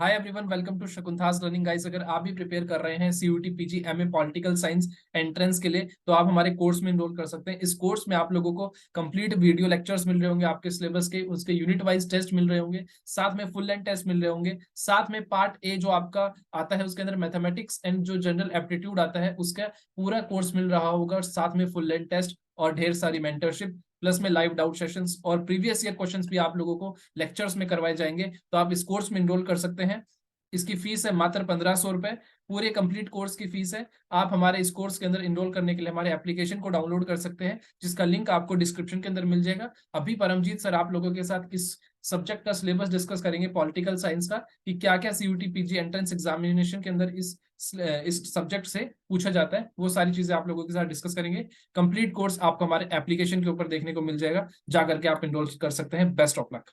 Hi everyone, welcome to Shakuntala's learning guys. अगर आप भी प्रिपेयर कर रहे हैं CUET PG MA political science entrance के लिए, तो आप हमारे कोर्स में इनरोल कर सकते हैं। इस कोर्स में आप लोगों को कंप्लीट वीडियो लेक्चर्स मिल रहे होंगे, आपके सिलेबस के उसके यूनिट वाइज टेस्ट मिल रहे होंगे, साथ में फुल लेंथ टेस्ट मिल रहे होंगे, साथ में पार्ट ए जो आपका आता है उसके अंदर मैथमेटिक्स एंड जो जनरल एप्टीट्यूड आता है उसका पूरा कोर्स मिल रहा होगा, और साथ में फुल लेंथ टेस्ट और ढेर सारी मेंटरशिप प्लस में लाइव डाउट सेशंस और प्रीवियस ईयर क्वेश्चंस भी आप लोगों को लेक्चर्स में करवाए जाएंगे। तो आप इस कोर्स में इनरोल कर सकते हैं। इसकी फीस है मात्र 1500 रुपए। पूरे कंप्लीट कोर्स की फीस है। आप हमारे इस कोर्स के अंदर इनरोल करने के लिए हमारे एप्लीकेशन को डाउनलोड कर सकते हैं, जिसका लिंक आपको डिस्क्रिप्शन के अंदर मिल जाएगा। अभी परमजीत सर आप लोगों के साथ किस सब्जेक्ट का सिलेबस डिस्कस करेंगे, पॉलिटिकल साइंस का, कि क्या क्या सीयूटी पीजी एंट्रेंस एग्जामिनेशन के अंदर इस सब्जेक्ट से पूछा जाता है, वो सारी चीजें आप लोगों के साथ डिस्कस करेंगे। कंप्लीट कोर्स आपको हमारे एप्लीकेशन के ऊपर देखने को मिल जाएगा, जाकर के आप इनरोल कर सकते हैं। Best of luck.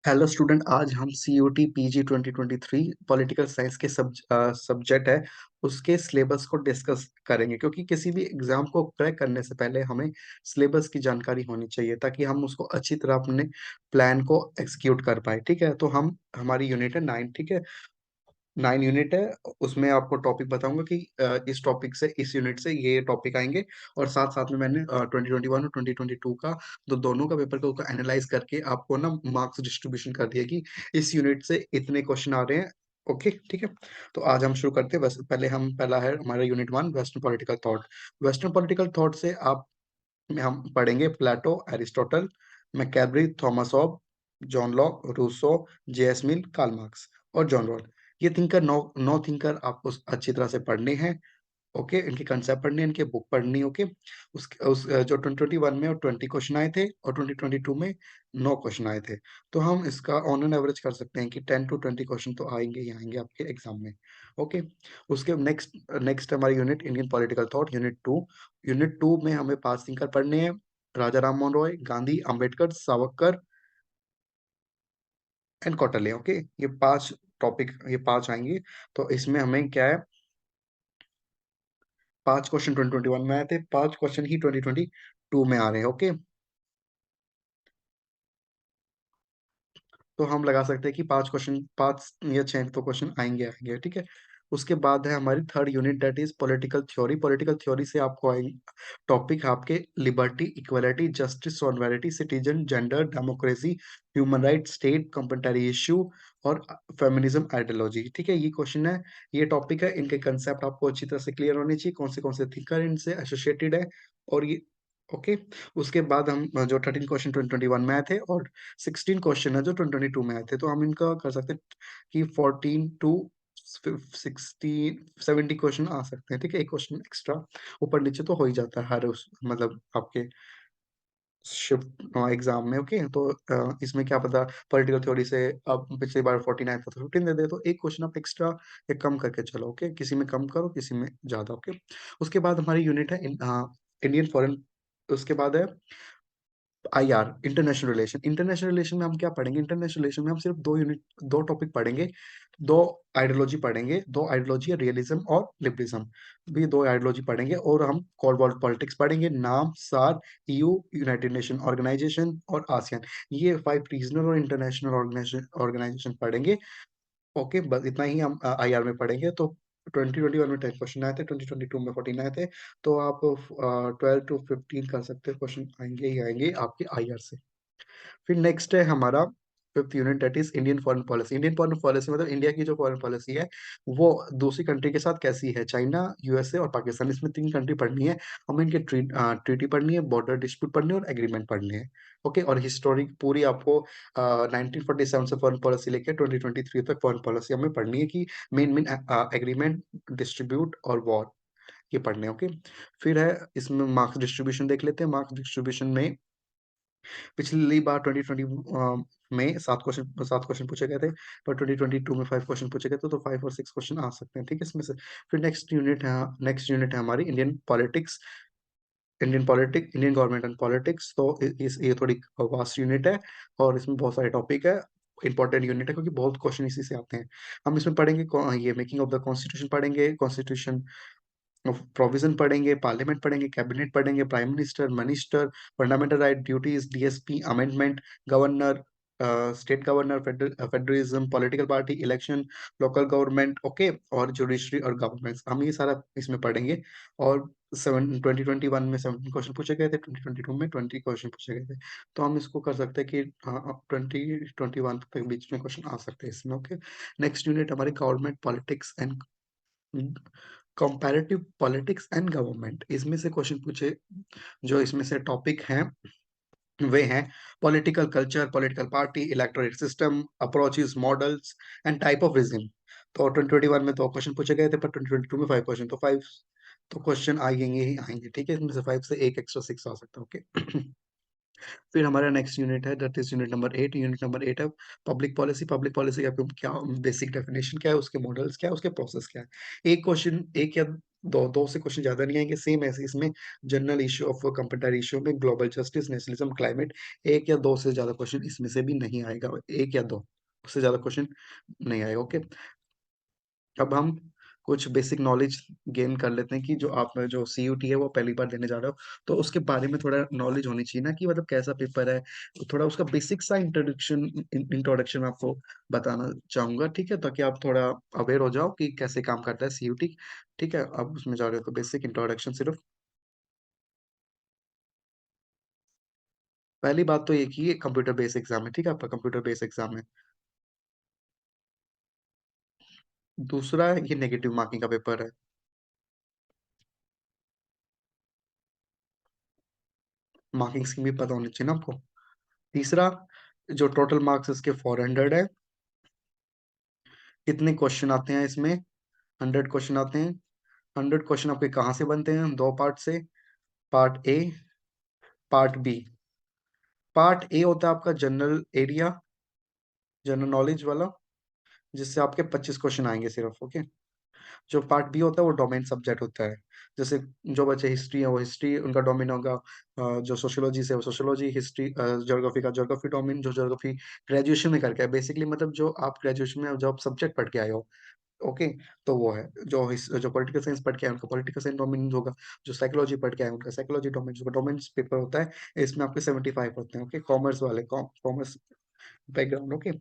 Hello student, आज हम सीयूटी पीजी 2023 पॉलिटिकल साइंस के सब्जेक्ट है उसके सिलेबस को डिस्कस करेंगे, क्योंकि किसी भी एग्जाम को क्रैक करने से पहले हमें सिलेबस की जानकारी होनी चाहिए ताकि हम उसको अच्छी तरह अपने प्लान को एग्जीक्यूट कर पाए। ठीक है, तो हम हमारी यूनिट है 9। ठीक है, 9 यूनिट है। उसमें आपको टॉपिक बताऊंगा कि इस टॉपिक से इस यूनिट से ये टॉपिक आएंगे, और साथ साथ में मैंने 2021 और 2022 का दोनों का पेपर को एनालाइज करके आपको ना मार्क्स डिस्ट्रीब्यूशन कर दिया कि इस यूनिट से इतने क्वेश्चन आ रहे हैं। ओके, ठीक है। तो आज हम शुरू करते हैं। बस पहला है हमारा unit 1, western political thought. Western political thought से आप में हम पढ़ेंगे Plato, Aristotle, Machiavelli, Thomas Hobbes, John Locke, Rousseau, JS Mill, Karl Marx और जॉन रॉल। ये थिंकर नौ नौ थिंकर आपको अच्छी तरह से पढ़ने हैं। ओके, इनके कंसेप्ट पढ़ने हैं, इनके बुक पढ़नी है। ओके, जो 2021 में और 20 क्वेश्चन आए थे और 2022 में 9 क्वेश्चन आए थे, तो हम इसका ऑन एन एवरेज कर सकते हैं कि 10 to 20 क्वेश्चन तो आएंगे ही आएंगे आपके एग्जाम में। ओके, उसके नेक्स्ट नेक्स्ट हमारी unit Indian political thought, unit 2। Unit 2 में हमें 5 थिंकर पढ़ने हैं: राजा राम मोहन रॉय, गांधी, अंबेडकर, सावरकर एंड कौटिल्य। ओके, ये 5 आएंगे। तो इसमें हमें क्या है, 5 क्वेश्चन 2021 में आए थे, 5 क्वेश्चन ही 2022 में आ रहे हैं। ओके, तो हम लगा सकते हैं कि 5 या 6 तो क्वेश्चन आएंगे आएंगे। ठीक है, उसके बाद है हमारी third unit, that is political theory. Political theory से आपको आएंगे टॉपिक आपके liberty, equality, justice, solidarity, citizen, gender, democracy, human right, state, contemporary issue और फेमिनिज्म आइडियोलॉजी। ठीक है, ये क्वेश्चन है, ये टॉपिक है। इनके कंसेप्ट आपको अच्छी तरह से क्लियर होने चाहिए, कौन से थिंकर इनसे एसोसिएटेड है। और ये ओके, उसके बाद हम जो 13 क्वेश्चन 2021 में आए थे और 16 क्वेश्चन है जो 2022 में आए थे, तो हम इनका कर सकते हैं कि 14 टू 16 70 क्वेश्चन आ सकते हैं। ठीक है, एक क्वेश्चन एक्स्ट्रा ऊपर नीचे तो हो ही जाता है हर उस मतलब आपके शिफ्ट एग्जाम में। ओके, तो इसमें क्या पता पॉलिटिकल थ्योरी से अब पिछली बार 49 था तो 15 दे दे, तो एक क्वेश्चन आप एक्स्ट्रा या कम करके चलो। ओके, किसी में कम करो, किसी में ज्यादा। ओके, उसके बाद हमारी यूनिट है इंडियन फॉरेन। उसके बाद है IR, international relation. International relation में हम क्या पढ़ेंगे, इंटरनेशनल रिलेशन में हम सिर्फ 2 टॉपिक पढ़ेंगे, दो आइडियोलॉजी पढ़ेंगे। 2 आइडियोलॉजी है, रियलिज्म और लिबरलिज्म। भी 2 आइडियोलॉजी पढ़ेंगे, और हम कोल्ड वॉर पॉलिटिक्स पढ़ेंगे, नाम, सार, ईयू, यूनाइटेड नेशन ऑर्गेनाइजेशन और आसियान। ये 5 रीजनल और इंटरनेशनल ऑर्गेनाइजेशन पढ़ेंगे। ओके, बस इतना ही हम आईआर में पढ़ेंगे। तो 2021 में 10 क्वेश्चन आए थे, 2022 में 14 आए थे, तो आप 12 to 15 कर सकते हैं, क्वेश्चन आएंगे ही आएंगे आपके आईआर से। फिर नेक्स्ट है हमारा fifth unit, that is Indian foreign policy. Indian foreign policy मतलब इंडिया की जो फॉरेन पॉलिसी है वो दूसरी कंट्री के साथ कैसी है, चाइना, यूएसए और पाकिस्तान, इसमें 3 कंट्री पढ़नी है। हमें इनके ट्रीटी पढ़नी है, बॉर्डर डिस्प्यूट पढ़नी है और एग्रीमेंट पढ़नी है। ओके, और हिस्टोरिक पूरी आपको 1947 से फॉरेन पॉलिसी लेकर 2023 तक फॉरेन पॉलिसी हमें पढ़नी है कि मेन मेन एग्रीमेंट, डिस्ट्रीब्यूट और वॉर, ये पढ़ने हैं। ओके, फिर है इसमें मार्क्स डिस्ट्रीब्यूशन देख लेते हैं। मार्क्स डिस्ट्रीब्यूशन में पिछली बार 2020 में 7 क्वेश्चन पूछे गए थे, पर 2022 में 5 क्वेश्चन पूछे गए थे, तो 5 और 6 क्वेश्चन आ सकते हैं। ठीक है, इसमें से फिर नेक्स्ट यूनिट है हमारी Indian politics. Indian government and politics. तो ये थोड़ी वास्ट यूनिट है और इसमें बहुत सारे टॉपिक है। इंपॉर्टेंट यूनिट है क्योंकि बहुत क्वेश्चन इसी से आते हैं। हम इसमें पढ़ेंगे ये मेकिंग ऑफ द कॉन्स्टिट्यूशन पढ़ेंगे, कॉन्स्टिट्यूशन प्रोविजन पढ़ेंगे, पार्लियामेंट पढ़ेंगे, कैबिनेट पढ़ेंगे, prime minister, minister, fundamental right, duties, DSP, amendment, governor, state governor, federalism, political party, election, local government, okay, और जुडिशरी और गवर्नेंस, हम ये सारा इसमें पढ़ेंगे। और 2021 में 17 क्वेश्चन पूछे गए थे, 2022 में 20 क्वेश्चन पूछे गए थे। तो हम इसको कर सकते हैं कि 2021 तक बीच में क्वेश्चन आ सकते हैं इसमें, ओके। नेक्स्ट यूनिट हमारी government politics and comparative politics and government, इसमें से क्वेश्चन पूछे, जो इसमें से टॉपिक हैं वे हैं political culture, political party, electoral system, approaches, models and type of regime. तो 2021 में 2 क्वेश्चन पूछे गए थे, पर 2022 में 5 क्वेश्चन, तो 5 तो क्वेश्चन आएंगे ही आएंगे, ठीक है। इसमें से 5 से एक एक्स्ट्रा 6 आ सकता है, ओके। फिर हमारा नेक्स्ट यूनिट है, that is unit number 8। Unit number 8 है पब्लिक पॉलिसी। पब्लिक पॉलिसी का क्या बेसिक डेफिनेशन क्या है, उसके मॉडल्स क्या है, उसके प्रोसेस क्या है। एक क्वेश्चन, एक या दो से क्वेश्चन ज्यादा नहीं आएंगे। सेम ऐसे इसमें general issue of computer issue में ग्लोबल जस्टिस, नेशनलिज्म, क्लाइमेट, एक या दो से ज्यादा क्वेश्चन इसमें से भी नहीं आएगा, एक या दो उससे ज्यादा क्वेश्चन नहीं आएगा, ओके। अब हम कुछ बेसिक नॉलेज गेन कर लेते हैं कि जो आप जो सीयूटी है वो पहली बार देने जा रहे हो, तो उसके बारे में थोड़ा नॉलेज होनी चाहिए ना, कि मतलब कैसा पेपर है। तो थोड़ा उसका बेसिक सा इंट्रोडक्शन मैं आपको बताना चाहूंगा, ठीक है, ताकि आप थोड़ा अवेयर हो जाओ कि कैसे काम करता है सीयूटी, ठीक है। आप उसमें जा रहे हो तो बेसिक इंट्रोडक्शन सिर्फ। पहली बात तो ये कि ये कंप्यूटर बेस्ड एग्जाम है, ठीक है, आपका कंप्यूटर बेस्ड एग्जाम है। दूसरा है ये नेगेटिव मार्किंग का पेपर है, मार्किंग स्कीम भी पता होनी चाहिए ना आपको। तीसरा, जो टोटल मार्क्स इसके 400 है। कितने क्वेश्चन आते हैं इसमें? 100 क्वेश्चन आते हैं। 100 क्वेश्चन आपके कहाँ से बनते हैं? दो पार्ट से, part A, part B. Part A होता है आपका जनरल एरिया, जनरल नॉलेज वाला, जिससे आपके 25 क्वेश्चन आएंगे सिर्फ, ओके। जो पार्ट बी होता है वो डोमेन सब्जेक्ट होता है। जैसे जो बच्चे हिस्ट्री है वो हिस्ट्री उनका डोमेन होगा, जो सोशियोलॉजी से वो सोशियोलॉजी, हिस्ट्री ज्योग्राफी का ज्योग्राफी डोमेन, जो ज्योग्राफी ग्रेजुएशन में करके है बेसिकली, मतलब जो आप ग्रेजुएशन में जो आप सब्जेक्ट पढ़ के आए हो, ओके, तो वो है। जो पॉलिटिकल साइंस पढ़ के आए उनका पॉलिटिकल साइंस डोमेन होगा, जो साइकोलॉजी पढ़ के आए उनका साइकोलॉजी डोमेन, जो डोमेन पेपर होता है इसमें आपके 75 होते हैं, ओके। कॉमर्स वाले कॉमर्स बैकग्राउंड, ओके,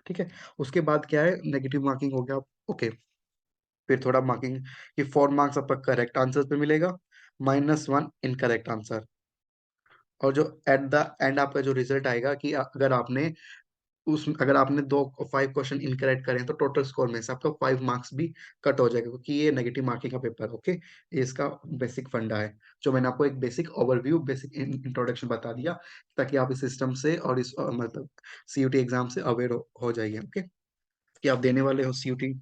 ठीक है। उसके बाद क्या है, नेगेटिव मार्किंग हो गया, ओके। फिर थोड़ा मार्किंग कि 4 मार्क्स आपका करेक्ट आंसर पे मिलेगा, -1 इनकरेक्ट आंसर। और जो एट द एंड आपका जो रिजल्ट आएगा कि अगर आपने 5 क्वेश्चन इनकरेक्ट करें तो टोटल स्कोर में से आपका 5 मार्क्स भी कट हो जाएगा, क्योंकि ये नेगेटिव मार्किंग का पेपर, ओके। ये इसका बेसिक फंडा है, जो मैंने आपको एक बेसिक ओवरव्यू, बेसिक इंट्रोडक्शन बता दिया, ताकि आप इस सिस्टम से और इस मतलब सीयूटी एग्जाम से अवेयर हो जाइए, ओके, कि आप देने वाले हो सीयूटी।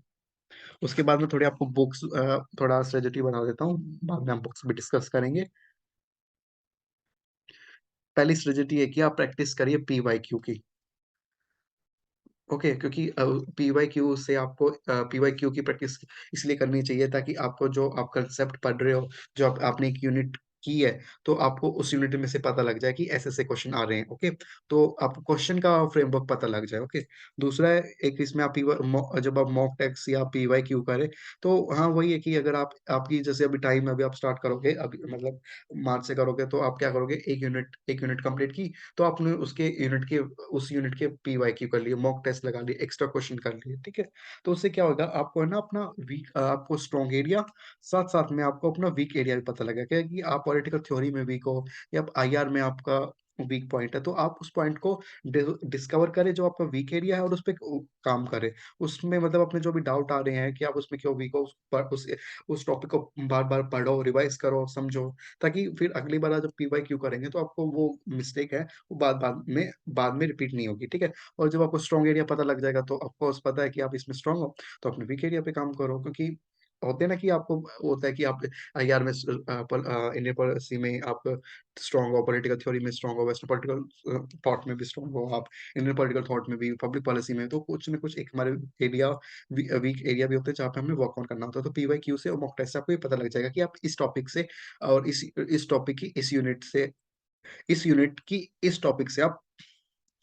उसके बाद में थोड़ी आपको बुक्स, थोड़ा स्ट्रेटेजी बता देता हूँ, बाद में हम बुक्स भी डिस्कस करेंगे। पहली स्ट्रेटेजी है कि आप प्रैक्टिस करिए पीवाईक्यू की, ओके, क्योंकि पीवाईक्यू से आपको पीवाईक्यू की प्रैक्टिस इसलिए करनी चाहिए ताकि आपको जो आप कंसेप्ट पढ़ रहे हो, जो आपने एक यूनिट की है, तो आपको उस यूनिट में से पता लग जाए कि ऐसे ऐसे क्वेश्चन आ रहे हैं, ओके। तो आपको क्वेश्चन का फ्रेमवर्क पता लग जाए, ओके। दूसरा है, एक इसमें आप जब आप मॉक टेस्ट या पीवाईक्यू करें, तो हाँ वही है कि अगर आप आपकी जैसे अभी टाइम अभी आप स्टार्ट करोगे, अभी मतलब मार्च से करोगे, तो आप क्या करोगे, एक यूनिट कंप्लीट की, तो आपने उसके यूनिट के उस यूनिट के पीवाईक्यू कर लिए, मॉक टेस्ट लगा लिए, एक्स्ट्रा क्वेश्चन कर लिए, ठीक है। तो उससे क्या होगा, आपको है ना अपना आपको स्ट्रॉन्ग एरिया, साथ साथ में आपको अपना वीक एरिया भी पता लगेगा, क्या कि आप पॉलिटिकल थ्योरी में वीक हो या आईआर में आपका वीक पॉइंट है, तो आप उस पॉइंट को डिस्कवर करें जो आपका वीक एरिया है, और उस पर काम करें। उसमें मतलब अपने जो भी डाउट आ रहे हैं कि आप उसमें क्यों वीक हो, उस टॉपिक को बार बार पढ़ो, रिवाइज करो, समझो, ताकि फिर अगली बार जब पीवाईक्यू करेंगे तो आपको वो मिस्टेक है वो बाद में रिपीट नहीं होगी, ठीक है। और जब आपको स्ट्रॉन्ग एरिया पता लग जाएगा, तो आपको पता है कि आप इसमें स्ट्रॉन्ग हो, तो अपने वीक एरिया पे काम करो, क्योंकि होते हैं ना कि आपको होता है कि आप आईआर में इंडियन पॉलिसी में आप स्ट्रॉन्ग हो, पॉलिटिकल थ्योरी में स्ट्रॉन्ग हो, वेस्टर्न पॉलिटिकल थॉट में भी स्ट्रॉन्ग हो, आप इंडियन पॉलिटिकल थॉट में भी, पब्लिक पॉलिसी में, तो कुछ ना कुछ एक हमारे एरिया वीक एरिया भी होते हैं जहाँ पे हमें वर्क ऑन करना होता है। तो पीवाईक्यू से और मॉक टेस्ट से आपको ये पता लग जाएगा कि आप इस टॉपिक से और इस टॉपिक की इस यूनिट की इस टॉपिक से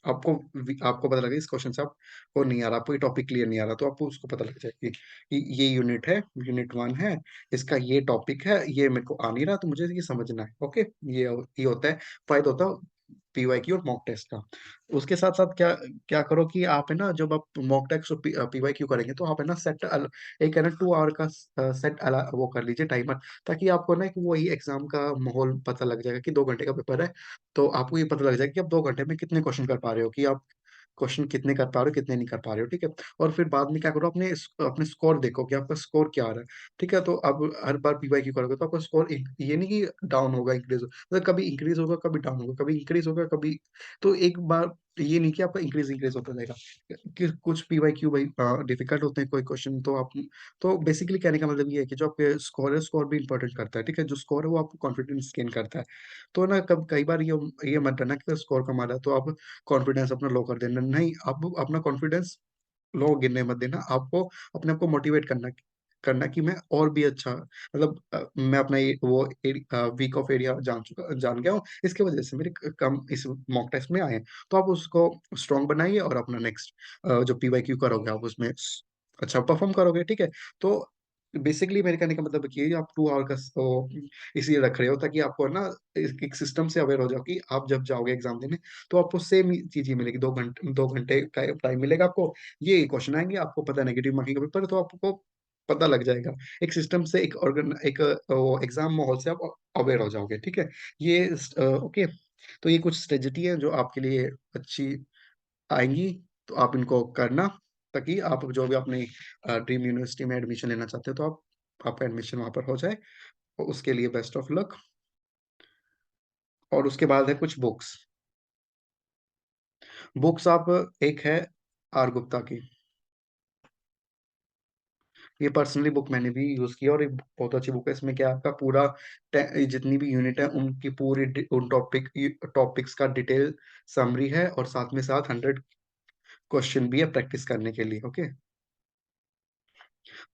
आपको पता लगे इस क्वेश्चन से आपको नहीं आ रहा, आपको ये टॉपिक क्लियर नहीं आ रहा, तो आपको उसको पता लग जाए कि ये यूनिट है, यूनिट 1 है, इसका ये टॉपिक है, ये मेरे को आ नहीं रहा, तो मुझे ये समझना है, ओके। ये होता है, फायदा होता है पीवाईक्यू और मॉक टेस्ट का। उसके साथ-साथ क्या क्या करो कि आप है ना जब आप मॉक टेस्ट और पीवाईक्यू करेंगे तो आप है ना एक है ना 2 आवर का सेट वो कर लीजिए टाइमर, ताकि आपको ना एक वही एग्ज़ाम का माहौल पता लग जाएगा कि 2 घंटे का पेपर है, तो आपको ये पता लग जाएगा कि आप 2 घंटे में कितने क्वेश्चन कर पा रहे हो, कि आप क्वेश्चन कितने कर पा रहे हो, कितने नहीं कर पा रहे हो, ठीक है? और फिर बाद में क्या करो, अपने स्कोर देखो कि आपका स्कोर क्या आ रहा है, ठीक है? तो अब हर बार पीवाईक्यू करोगे तो आपका स्कोर ये नहीं कि डाउन होगा, इंक्रीज़ मतलब कभी इंक्रीज़ होगा, कभी डाउन होगा, कभी इंक्रीज़ होगा, कभी तो एक बार ये नहीं कि आपका इंक्रीज़ होता जाएगा। कि कुछ पीवाईक्यू भाई डिफ़िकल्ट होते हैं कोई क्वेश्चन, तो बेसिकली कहने का मतलब ये है कि जो आपके स्कोर है, स्कोर भी इम्पोर्टेंट करता है, ठीक है? जो स्कोर है वो आपको कॉन्फिडेंस गेन करता है। तो ना कई बार ये मत डरना कि स्कोर कम आ रहा है तो आप कॉन्फिडेंस अपना लो कर देना, नहीं, आप अपना कॉन्फिडेंस लो गिरने मत देना, आपको अपने आप को मोटिवेट करना कि मैं और भी अच्छा मतलब मैं अपना ये वो वीक ऑफ एरिया जान गया हूँ, इसकी वजह से मेरे क कम इस मॉक टेस्ट में आए हैं। तो आप उसको स्ट्रॉन्ग बनाइए और अपना नेक्स्ट जो पीवाईक्यू करोगे आप उसमें अच्छा परफ़ॉर्म करोगे, ठीक है? तो बेसिकली मेरे कहने का मतलब ये है कि आप 2 आवर का इसलिए रख रहे हो ताकि आपको है ना एक सिस्टम से अवेयर हो जाओ कि आप जब जाओगे एग्ज़ाम देने तो आपको सेम ही चीज़ ही मिलेगी, 2 घंटे का टाइम मिलेगा आपको, ये क्वेश्चन आएँगे, आपको पता है नेगेटिव मार्किंग का पेपर है, तो आपको पता लग जाएगा। एक सिस्टम से एक वो एग्ज़ाम माहौल से आप अवेयर हो जाओगे, ठीक है? ओके, तो ये कुछ स्ट्रेटजी है जो आपके लिए अच्छी आएँगी, तो आप इनको करना, ताकि आप जो भी अपनी ड्रीम यूनिवर्सिटी में एडमिशन लेना चाहते हो, तो आपका एडमिशन वहाँ पर हो जाए। और उसके लिए बेस्ट ऑफ लक। और उसके बाद है कुछ बुक्स। बुक्स आप एक है आर गुप्ता की। ये पर्सनली बुक मैंने भी यूज़ की है और ये बहुत अच्छी बुक है। इसमें क्या है आपका पूरा जितनी भी यूनिट है उनकी पूरी उन टॉपिक्स का डिटेल समरी है और साथ में साथ 100 क्वेश्चन भी है प्रैक्टिस करने के लिए, ओके?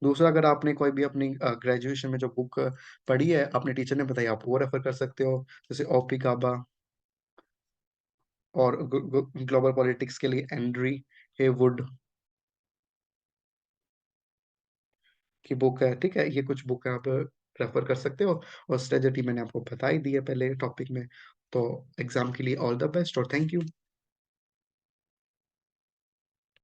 दूसरा, अगर आपने कोई भी अपनी ग्रेजुएशन में जो बुक पढ़ी है, अपने टीचर ने बताई, आप वो रेफ़र कर सकते हो। जैसे ओपी काबा और ग्लोबल पॉलिटिक्स के लिए एंड्री हेवुड की बुक है, ठीक है? ये कुछ बुक आप रेफ़र कर सकते हो और स्ट्रेटजी मैंने आपको बता ही दी है पहले टॉपिक में। तो एग्ज़ाम के लिए ऑल द बेस्ट और थैंक यू।